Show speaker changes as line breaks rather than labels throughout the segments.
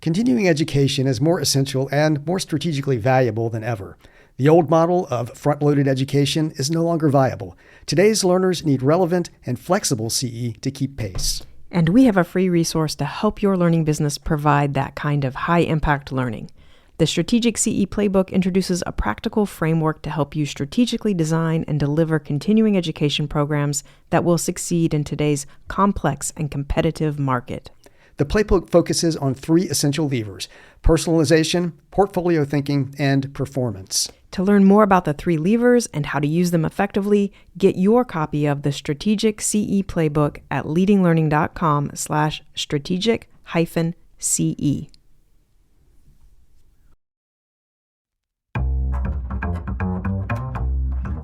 Continuing education is more essential and more strategically valuable than ever. The old model of front-loaded education is no longer viable. Today's learners need relevant and flexible CE to keep pace.
And we have a free resource to help your learning business provide that kind of high-impact learning. The Strategic CE Playbook introduces a practical framework to help you strategically design and deliver continuing education programs that will succeed in today's complex and competitive market.
The playbook focuses on 3 essential levers: personalization, portfolio thinking, and performance.
To learn more about the 3 levers and how to use them effectively, get your copy of the Strategic CE Playbook at leadinglearning.com/strategic-CE.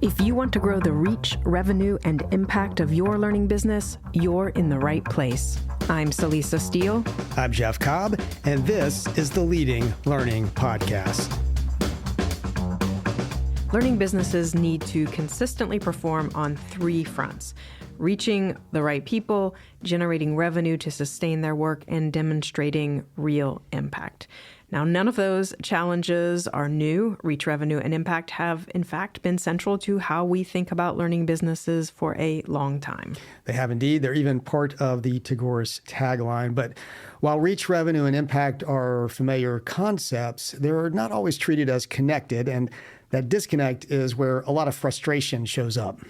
If you want to grow the reach, revenue, and impact of your learning business, you're in the right place. I'm Celisa Steele.
I'm Jeff Cobb, and this is the Leading Learning Podcast.
Learning businesses need to consistently perform on 3 fronts: reaching the right people, generating revenue to sustain their work, and demonstrating real impact. Now, none of those challenges are new. Reach, revenue, and impact have, in fact, been central to how we think about learning businesses for a long time.
They have indeed. They're even part of the Tagoras tagline. But while reach, revenue, and impact are familiar concepts, they're not always treated as connected. And that disconnect is where a lot of frustration shows up.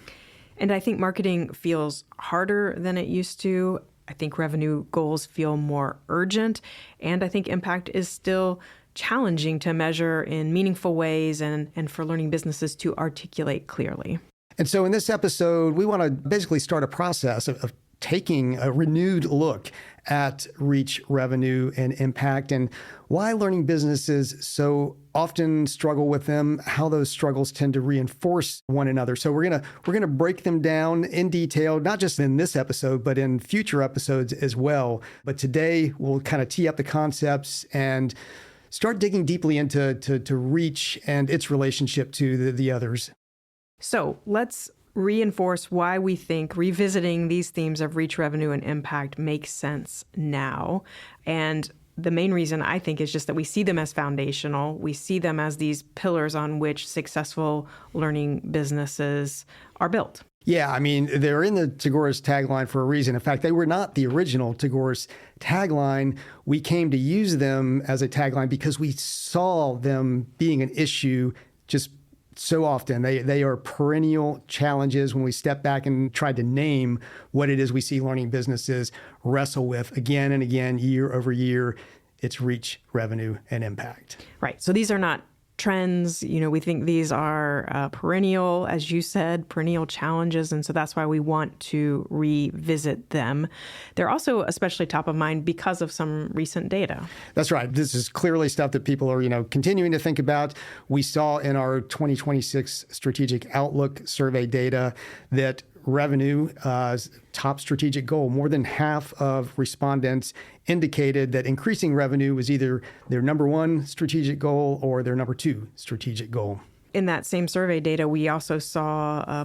And I think marketing feels harder than it used to. I think revenue goals feel more urgent, and I think impact is still challenging to measure in meaningful ways and for learning businesses to articulate clearly.
And so in this episode, we want to basically start a process of taking a renewed look at reach, revenue, and impact, and why learning businesses so often struggle with them, how those struggles tend to reinforce one another. So we're gonna break them down in detail, not just in this episode, but in future episodes as well. But today we'll kind of tee up the concepts and start digging deeply into reach and its relationship to the others.
So let's reinforce why we think revisiting these themes of reach, revenue, and impact makes sense now. And the main reason, I think, is just that we see them as foundational. We see them as these pillars on which successful learning businesses are built.
Yeah, I mean, they're in the Tagoras tagline for a reason. In fact, they were not the original Tagoras tagline. We came to use them as a tagline because we saw them being an issue just so often. They are perennial challenges when we step back and try to name what it is we see learning businesses wrestle with again and again, year over year. It's reach, revenue, and impact.
Right. So these are not trends. We think these are perennial, as you said, perennial challenges. And so that's why we want to revisit them. They're also especially top of mind because of some recent data.
That's right. This is clearly stuff that people are, continuing to think about. We saw in our 2026 Strategic Outlook survey data that revenue, top strategic goal. More than half of respondents indicated that increasing revenue was either their number 1 strategic goal or their number 2 strategic goal.
In that same survey data, we also saw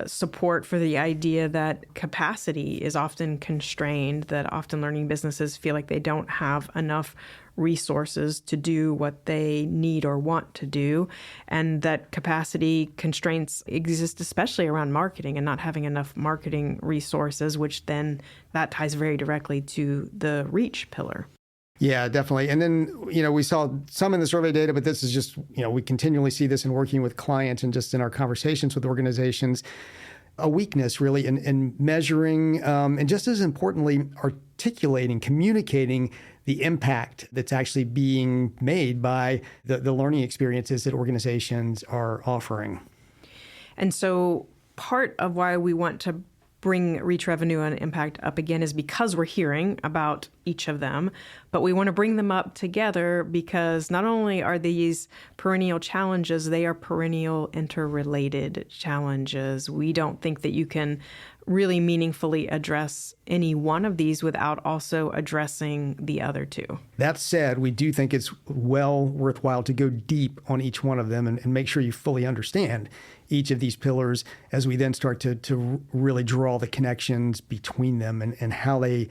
support for the idea that capacity is often constrained, that often learning businesses feel like they don't have enough resources to do what they need or want to do, and that capacity constraints exist especially around marketing and not having enough marketing resources, which then that ties very directly to the reach pillar.
Yeah, definitely. And then, we saw some in the survey data, but this is just, we continually see this in working with clients and just in our conversations with organizations, a weakness really in measuring and just as importantly, articulating, communicating the impact that's actually being made by the learning experiences that organizations are offering.
And so part of why we want to bring reach, revenue, and impact up again is because we're hearing about each of them, but we want to bring them up together because not only are these perennial challenges, they are perennial interrelated challenges. We don't think that you can really meaningfully address any one of these without also addressing the other 2.
That said, we do think it's well worthwhile to go deep on each one of them and make sure you fully understand each of these pillars as we then start to really draw the connections between them and how they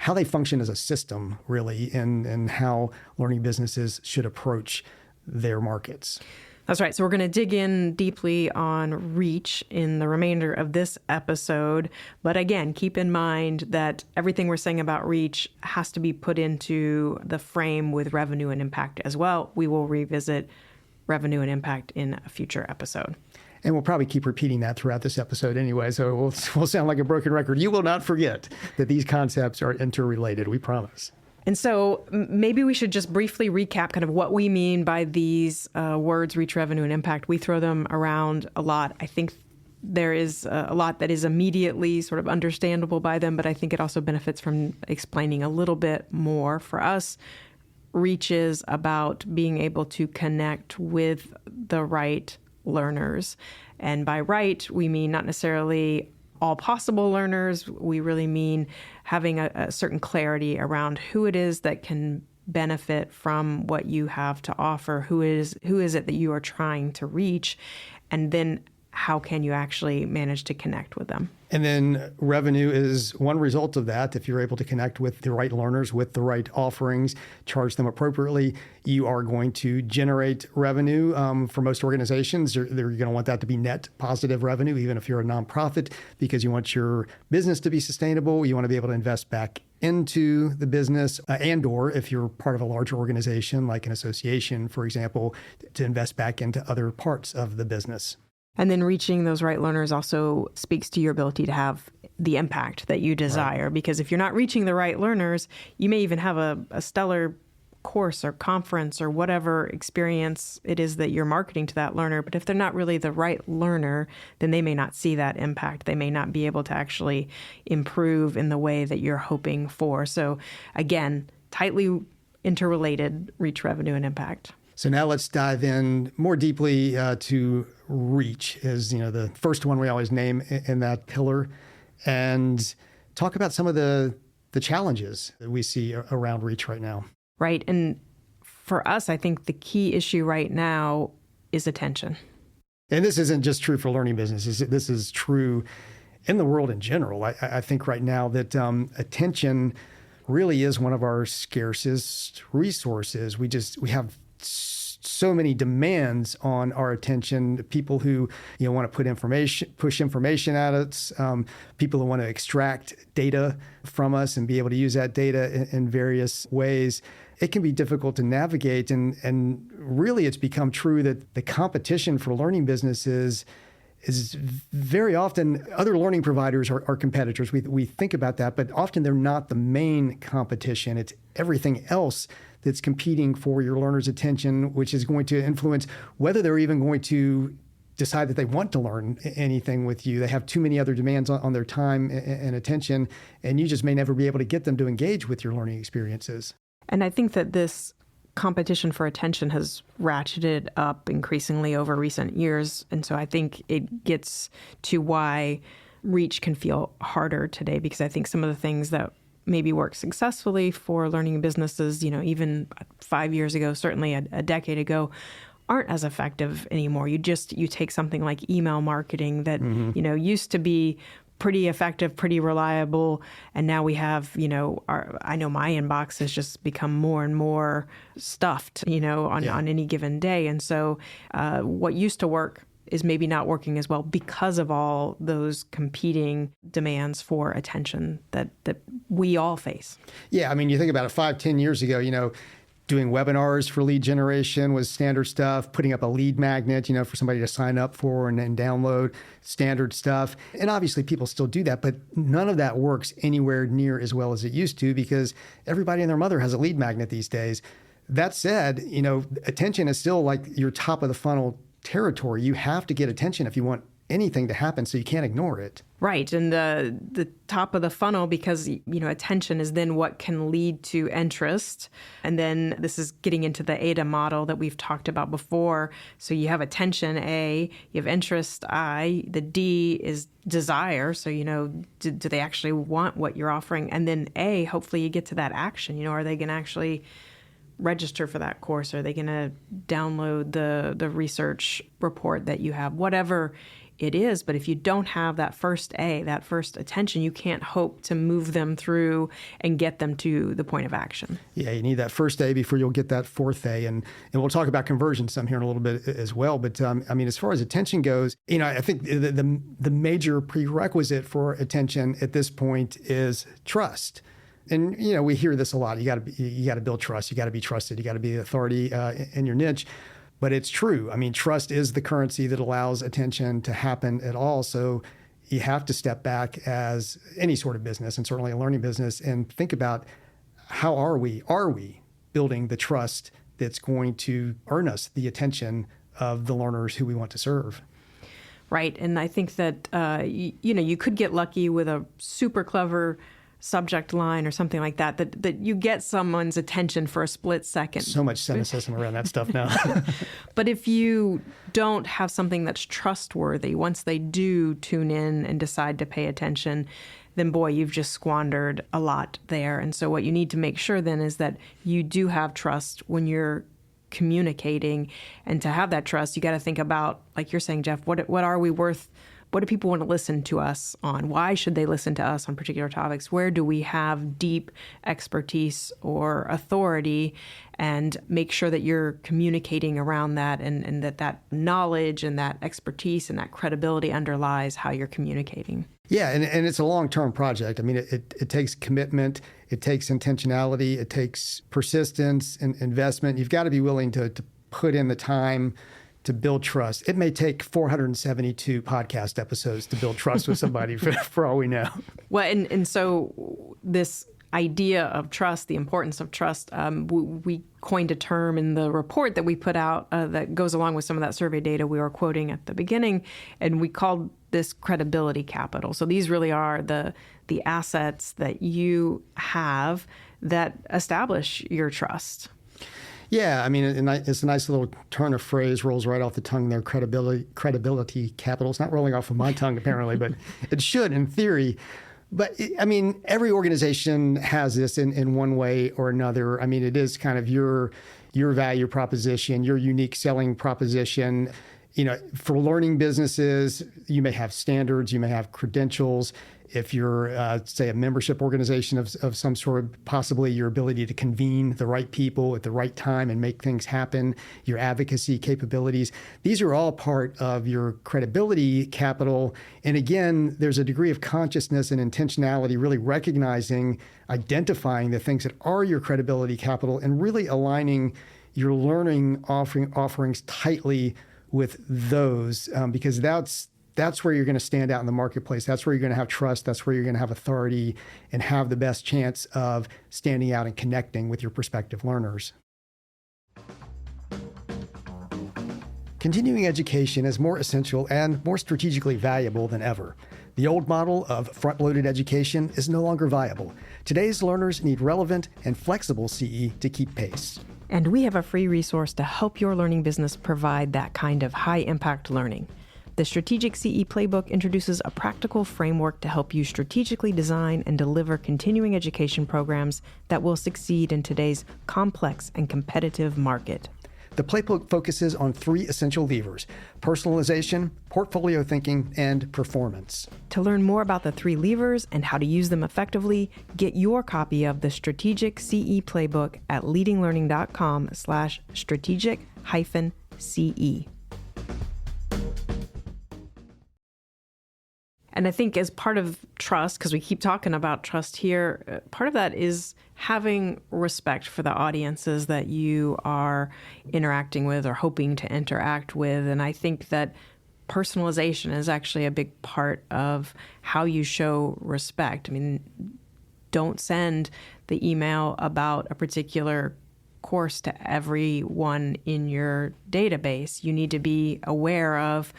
how they function as a system, really, and how learning businesses should approach their markets.
That's right. So we're going to dig in deeply on reach in the remainder of this episode. But again, keep in mind that everything we're saying about reach has to be put into the frame with revenue and impact as well. We will revisit revenue and impact in a future episode.
And we'll probably keep repeating that throughout this episode anyway, so we'll sound like a broken record. You will not forget that these concepts are interrelated, we promise.
And so maybe we should just briefly recap kind of what we mean by these words, reach, revenue, and impact. We throw them around a lot. I think there is a lot that is immediately sort of understandable by them, but I think it also benefits from explaining a little bit more. For us, reach is about being able to connect with the right learners. And by right, we mean not necessarily all possible learners. We really mean having a certain clarity around who it is that can benefit from what you have to offer, who is it that you are trying to reach, and then how can you actually manage to connect with them.
And then revenue is one result of that. If you're able to connect with the right learners, with the right offerings, charge them appropriately, you are going to generate revenue. For most organizations, they're going to want that to be net positive revenue, even if you're a nonprofit, because you want your business to be sustainable. You want to be able to invest back into the business and/or if you're part of a larger organization like an association, for example, to invest back into other parts of the business.
And then reaching those right learners also speaks to your ability to have the impact that you desire. Right. Because if you're not reaching the right learners, you may even have a stellar course or conference or whatever experience it is that you're marketing to that learner. But if they're not really the right learner, then they may not see that impact. They may not be able to actually improve in the way that you're hoping for. So again, tightly interrelated, reach, revenue, and impact.
So now let's dive in more deeply to reach, as the first one we always name in that pillar, and talk about some of the challenges that we see around reach right now.
Right. And for us, I think the key issue right now is attention.
And this isn't just true for learning businesses. This is true in the world in general. I think right now that attention really is one of our scarcest resources. We have so many demands on our attention. People who want to push information at us. People who want to extract data from us and be able to use that data in various ways. It can be difficult to navigate, and really, it's become true that the competition for learning businesses is very often other learning providers are competitors. We think about that, but often they're not the main competition. It's everything else that's competing for your learner's attention, which is going to influence whether they're even going to decide that they want to learn anything with you. They have too many other demands on their time and attention, and you just may never be able to get them to engage with your learning experiences.
And I think that this competition for attention has ratcheted up increasingly over recent years. And so I think it gets to why reach can feel harder today, because I think some of the things that maybe work successfully for learning businesses, even 5 years ago, certainly a decade ago, aren't as effective anymore. You take something like email marketing that, used to be pretty effective, pretty reliable. And now we have, I know my inbox has just become more and more stuffed, on any given day. And so what used to work is maybe not working as well because of all those competing demands for attention that we all face.
Yeah, I mean, you think about it, 5-10 years ago, doing webinars for lead generation was standard stuff, putting up a lead magnet, for somebody to sign up for and then download, standard stuff. And obviously people still do that, but none of that works anywhere near as well as it used to because everybody and their mother has a lead magnet these days. That said, attention is still like your top of the funnel territory. You have to get attention if you want anything to happen, so you can't ignore it.
Right. And the top of the funnel, because, attention is then what can lead to interest. And then this is getting into the ADA model that we've talked about before. So you have attention, A, you have interest, I, the D is desire. So, do they actually want what you're offering? And then A, hopefully you get to that action. Are they going to actually register for that course? Are they going to download the research report that you have? Whatever it is. But if you don't have that first A, that first attention, you can't hope to move them through and get them to the point of action.
Yeah, you need that first A before you'll get that fourth A. And we'll talk about conversion some here in a little bit as well. But I mean, as far as attention goes, I think the major prerequisite for attention at this point is trust. And, we hear this a lot. You got to build trust. You got to be trusted. You got to be the authority in your niche. But it's true. I mean, trust is the currency that allows attention to happen at all. So you have to step back as any sort of business, and certainly a learning business, and think about how are we building the trust that's going to earn us the attention of the learners who we want to serve.
Right. And I think that, you could get lucky with a super clever subject line or something like that you get someone's attention for a split second.
So much cynicism around that stuff now.
But if you don't have something that's trustworthy, once they do tune in and decide to pay attention, then boy, you've just squandered a lot there. And so what you need to make sure then is that you do have trust when you're communicating. And to have that trust, you got to think about, like you're saying, Jeff, what are we worth? What do people want to listen to us on? Why should they listen to us on particular topics? Where do we have deep expertise or authority? And make sure that you're communicating around that, and that knowledge and that expertise and that credibility underlies how you're communicating.
Yeah, and it's a long-term project. I mean, it takes commitment, it takes intentionality, it takes persistence and investment. You've got to be willing to put in the time to build trust. It may take 472 podcast episodes to build trust with somebody for all we know.
Well, and so this idea of trust, the importance of trust, we coined a term in the report that we put out that goes along with some of that survey data we were quoting at the beginning, and we called this credibility capital. So these really are the assets that you have that establish your trust.
Yeah, I mean, it's a nice little turn of phrase, rolls right off the tongue there, credibility capital. It's not rolling off of my tongue, apparently, but it should in theory. But, I mean, every organization has this in one way or another. I mean, it is kind of your value proposition, your unique selling proposition. For learning businesses, you may have standards, you may have credentials. If you're, say, a membership organization of some sort, possibly your ability to convene the right people at the right time and make things happen, your advocacy capabilities. These are all part of your credibility capital. And again, there's a degree of consciousness and intentionality, really recognizing, identifying the things that are your credibility capital and really aligning your learning offerings tightly with those, because that's where you're going to stand out in the marketplace. That's where you're going to have trust. That's where you're going to have authority and have the best chance of standing out and connecting with your prospective learners. Continuing education is more essential and more strategically valuable than ever. The old model of front-loaded education is no longer viable. Today's learners need relevant and flexible CE to keep pace.
And we have a free resource to help your learning business provide that kind of high-impact learning. The Strategic CE Playbook introduces a practical framework to help you strategically design and deliver continuing education programs that will succeed in today's complex and competitive market.
The playbook focuses on 3 essential levers: personalization, portfolio thinking, and performance.
To learn more about the 3 levers and how to use them effectively, get your copy of the Strategic CE Playbook at leadinglearning.com/strategic-CE. And I think as part of trust, because we keep talking about trust here, part of that is having respect for the audiences that you are interacting with or hoping to interact with. And I think that personalization is actually a big part of how you show respect. I mean, don't send the email about a particular course to everyone in your database. You need to be aware of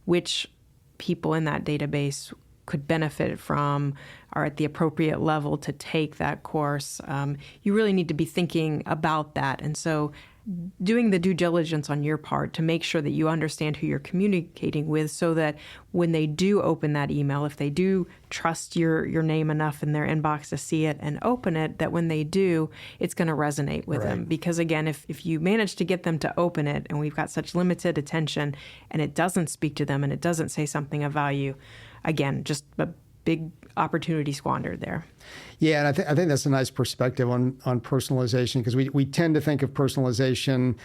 which people in that database could benefit from, are at the appropriate level to take that course. You really need to be thinking about that. And so doing the due diligence on your part to make sure that you understand who you're communicating with, so that when they do open that email, if they do trust your name enough in their inbox to see it and open it, that when they do, it's going to resonate with them. Because again, if you manage to get them to open it, and we've got such limited attention, and it doesn't speak to them and it doesn't say something of value, again, just a big opportunity squandered there.
Yeah, and I think that's a nice perspective on personalization, because we tend to think of personalization,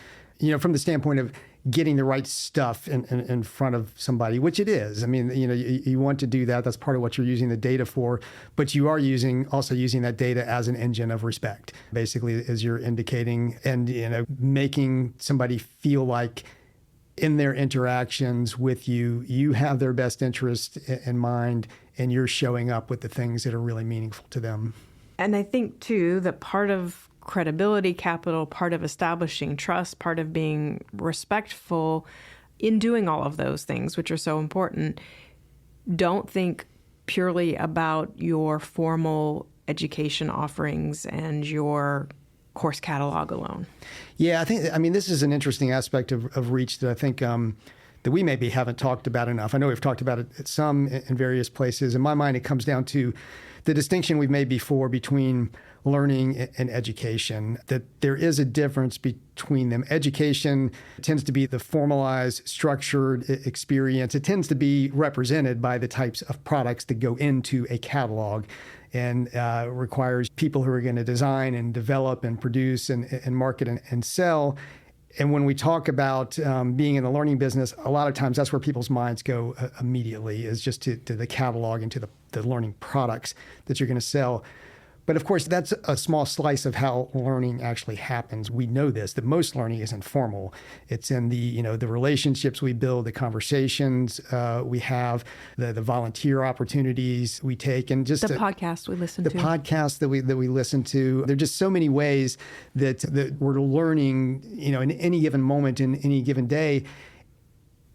from the standpoint of getting the right stuff in front of somebody, which it is. I mean, you want to do that. That's part of what you're using the data for. But you are also using that data as an engine of respect, basically, as you're indicating, and making somebody feel like in their interactions with you, you have their best interest in mind, and you're showing up with the things that are really meaningful to them.
And I think, too, that part of credibility capital, part of establishing trust, part of being respectful in doing all of those things, which are so important, don't think purely about your formal education offerings and your course catalog alone.
Yeah, this is an interesting aspect of Reach that I think that we maybe haven't talked about enough. I know we've talked about it some in various places. In my mind, it comes down to the distinction we've made before between learning and education, that there is a difference between them. Education tends to be the formalized, structured experience. It tends to be represented by the types of products that go into a catalog, and requires people who are going to design and develop and produce and market and sell. And when we talk about being in the learning business, a lot of times that's where people's minds go immediately, is just to the catalog and to the learning products that you're going to sell. But of course, that's a small slice of how learning actually happens. We know this, that most learning is informal. It's in the relationships we build, the conversations we have, the volunteer opportunities we take, and just
the podcasts we listen to.
The podcasts that we listen to. There are just so many ways that we're learning, in any given moment, in any given day.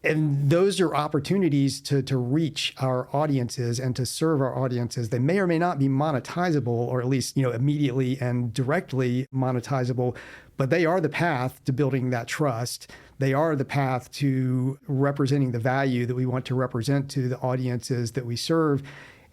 And those are opportunities to reach our audiences and to serve our audiences. They may or may not be monetizable, or at least, immediately and directly monetizable, but they are the path to building that trust. They are the path to representing the value that we want to represent to the audiences that we serve.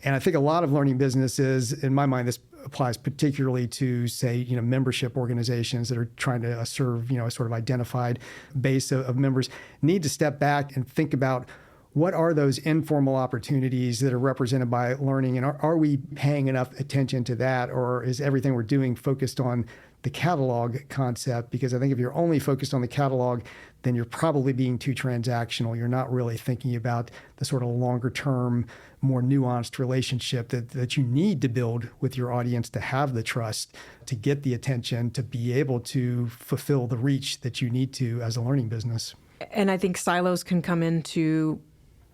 And I think a lot of learning businesses, in my mind, this applies particularly to, say, membership organizations that are trying to serve, a sort of identified base of members, need to step back and think about what are those informal opportunities that are represented by learning, and are we paying enough attention to that, or is everything we're doing focused on the catalog concept? Because I think if you're only focused on the catalog, then you're probably being too transactional. You're not really thinking about the sort of longer term, more nuanced relationship that you need to build with your audience to have the trust, to get the attention, to be able to fulfill the reach that you need to as a learning business.
And I think silos can come into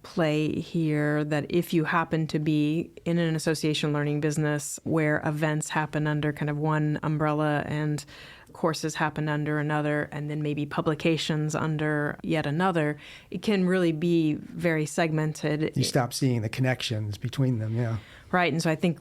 play here, that if you happen to be in an association learning business where events happen under kind of one umbrella and courses happen under another, and then maybe publications under yet another, it can really be very segmented.
You stop seeing the connections between them, yeah.
Right, and so I think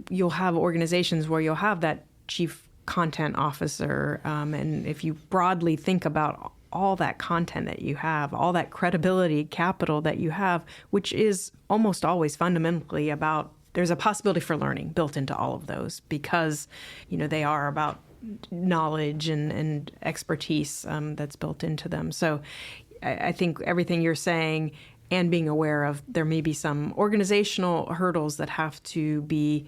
you'll have organizations where you'll have that chief content officer, and if you broadly think about all that content that you have, all that credibility capital that you have, which is almost always fundamentally about, there's a possibility for learning built into all of those, because they are about knowledge and expertise that's built into them. So I think everything you're saying, and being aware of, there may be some organizational hurdles that have to be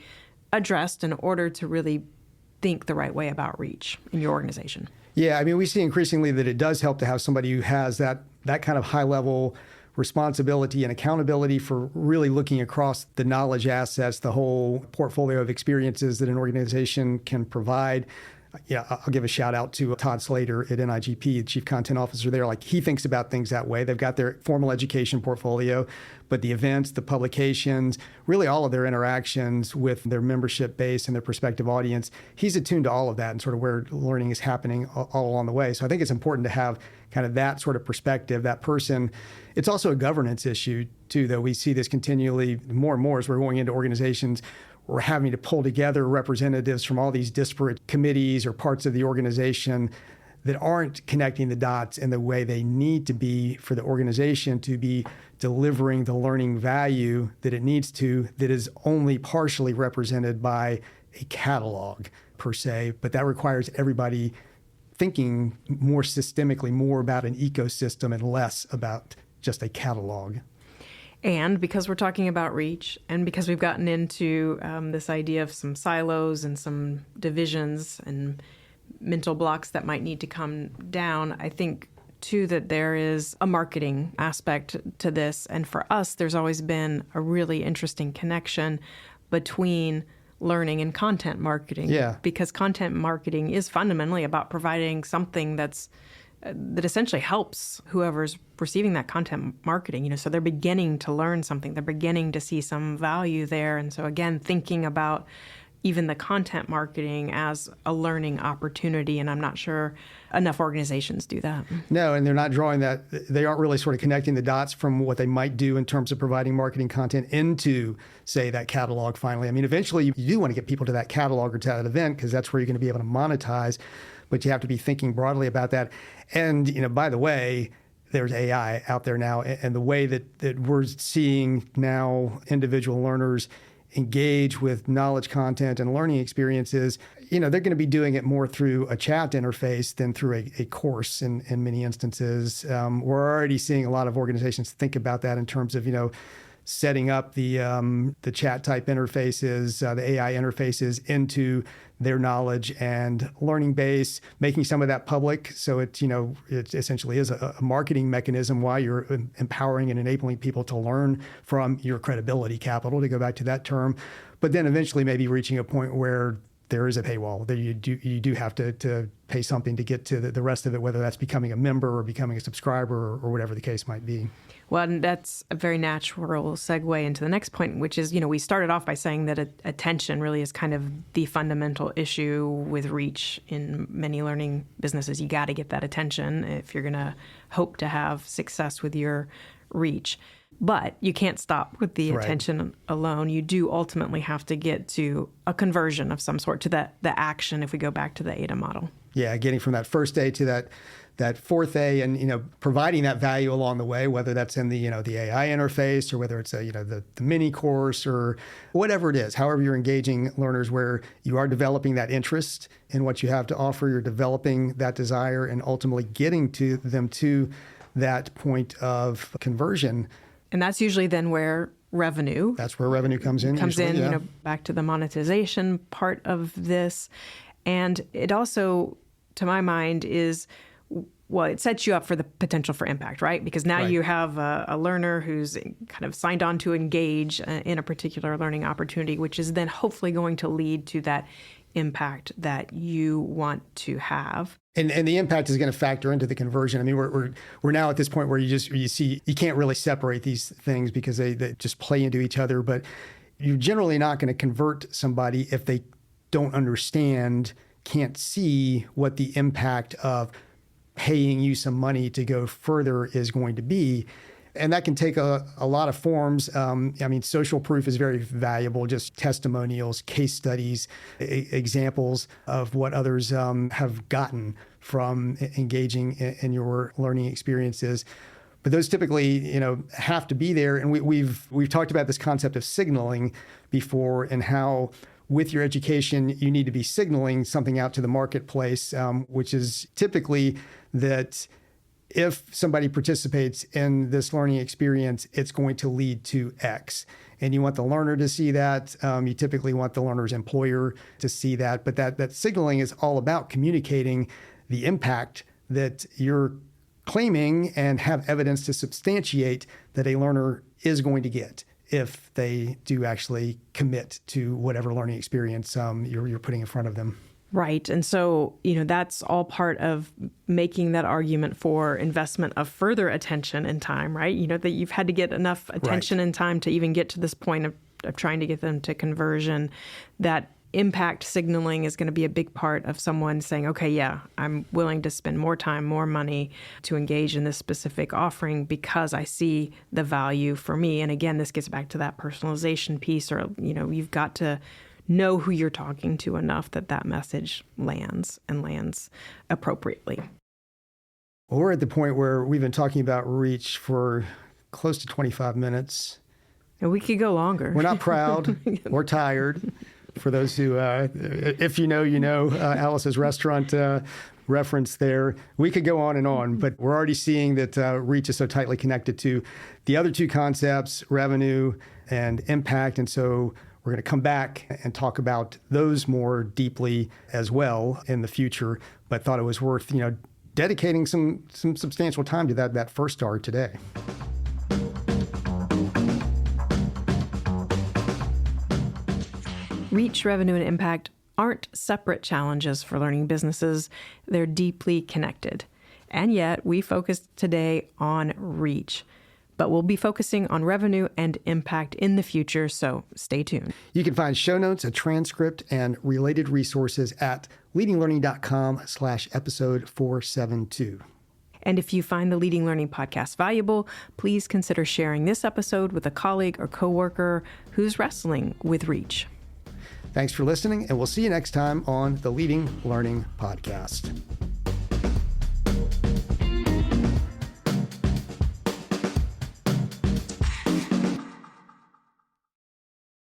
addressed in order to really think the right way about reach in your organization.
Yeah, we see increasingly that it does help to have somebody who has that kind of high-level responsibility and accountability for really looking across the knowledge assets, the whole portfolio of experiences that an organization can provide. Yeah, I'll give a shout out to Todd Slater at NIGP, the Chief Content Officer there. Like, he thinks about things that way. They've got their formal education portfolio, but the events, the publications, really all of their interactions with their membership base and their prospective audience, he's attuned to all of that and sort of where learning is happening all along the way. So I think it's important to have kind of that sort of perspective, that person. It's also a governance issue too, though. We see this continually more and more as we're going into organizations. We're having to pull together representatives from all these disparate committees or parts of the organization that aren't connecting the dots in the way they need to be for the organization to be delivering the learning value that it needs to, that is only partially represented by a catalog per se. But that requires everybody thinking more systemically, more about an ecosystem and less about just a catalog.
And because we're talking about reach, and because we've gotten into this idea of some silos and some divisions and mental blocks that might need to come down, I think, too, that there is a marketing aspect to this. And for us, there's always been a really interesting connection between learning and content marketing.
Yeah.
Because content marketing is fundamentally about providing something that essentially helps whoever's receiving that content marketing, so they're beginning to learn something, they're beginning to see some value there. And so again, thinking about even the content marketing as a learning opportunity, and I'm not sure enough organizations do that.
No, and they're not drawing that, they aren't really sort of connecting the dots from what they might do in terms of providing marketing content into, say, that catalog finally. I mean, eventually you do want to get people to that catalog or to that event because that's where you're going to be able to monetize, but you have to be thinking broadly about that. And, by the way, there's AI out there now, and the way that we're seeing now individual learners engage with knowledge content and learning experiences, they're going to be doing it more through a chat interface than through a course in many instances. We're already seeing a lot of organizations think about that in terms of, setting up the chat type interfaces, the AI interfaces into their knowledge and learning base, making some of that public. So it essentially is a marketing mechanism while you're empowering and enabling people to learn from your credibility capital, to go back to that term. But then eventually maybe reaching a point where there is a paywall that you do have to pay something to get to the rest of it, whether that's becoming a member or becoming a subscriber or whatever the case might be.
Well, and that's a very natural segue into the next point, which is, we started off by saying that attention really is kind of the fundamental issue with reach in many learning businesses. You got to get that attention if you're going to hope to have success with your reach. But you can't stop with the attention alone. You do ultimately have to get to a conversion of some sort, to the action, if we go back to the ADA model. Yeah,
getting from that first A to that fourth A, and providing that value along the way, whether that's in the the AI interface or whether it's the mini course or whatever it is, however you're engaging learners, where you are developing that interest in what you have to offer, you're developing that desire, and ultimately getting to them to that point of conversion.
And that's usually then where revenue.
That's where revenue comes in.
Back to the monetization part of this. And it also, to my mind, is, well, it sets you up for the potential for impact, right? Because now you have a learner who's kind of signed on to engage in a particular learning opportunity, which is then hopefully going to lead to that impact that you want to have.
And the impact is going to factor into the conversion. I mean, we're now at this point where you see you can't really separate these things because they just play into each other. But you're generally not going to convert somebody if they don't understand, can't see what the impact of paying you some money to go further is going to be. And that can take a lot of forms. Social proof is very valuable, just testimonials, case studies, examples of what others have gotten from engaging in your learning experiences. But those typically, have to be there. And we've talked about this concept of signaling before, and how with your education, you need to be signaling something out to the marketplace, which is typically that if somebody participates in this learning experience, it's going to lead to X. And you want the learner to see that. You typically want the learner's employer to see that. But that signaling is all about communicating the impact that you're claiming and have evidence to substantiate that a learner is going to get if they do actually commit to whatever learning experience you're putting in front of them.
Right. And so, that's all part of making that argument for investment of further attention and time, right? That you've had to get enough attention and time to even get to this point of trying to get them to conversion. That impact signaling is going to be a big part of someone saying, okay, yeah, I'm willing to spend more time, more money to engage in this specific offering because I see the value for me. And again, this gets back to that personalization piece, or, you've got to know who you're talking to enough that message lands appropriately.
Well, we're at the point where we've been talking about reach for close to 25 minutes.
And we could go longer.
We're not proud or tired. For those who, if you know, Alice's restaurant reference there, we could go on and on, but we're already seeing that reach is so tightly connected to the other two concepts, revenue and impact. And so we're going to come back and talk about those more deeply as well in the future, but thought it was worth, dedicating some substantial time to that first star today.
Reach, revenue, and impact aren't separate challenges for learning businesses. They're deeply connected. And yet, we focused today on reach. But we'll be focusing on revenue and impact in the future, so stay tuned.
You can find show notes, a transcript, and related resources at leadinglearning.com/episode 472.
And if you find the Leading Learning podcast valuable, please consider sharing this episode with a colleague or coworker who's wrestling with reach.
Thanks for listening, and we'll see you next time on the Leading Learning Podcast.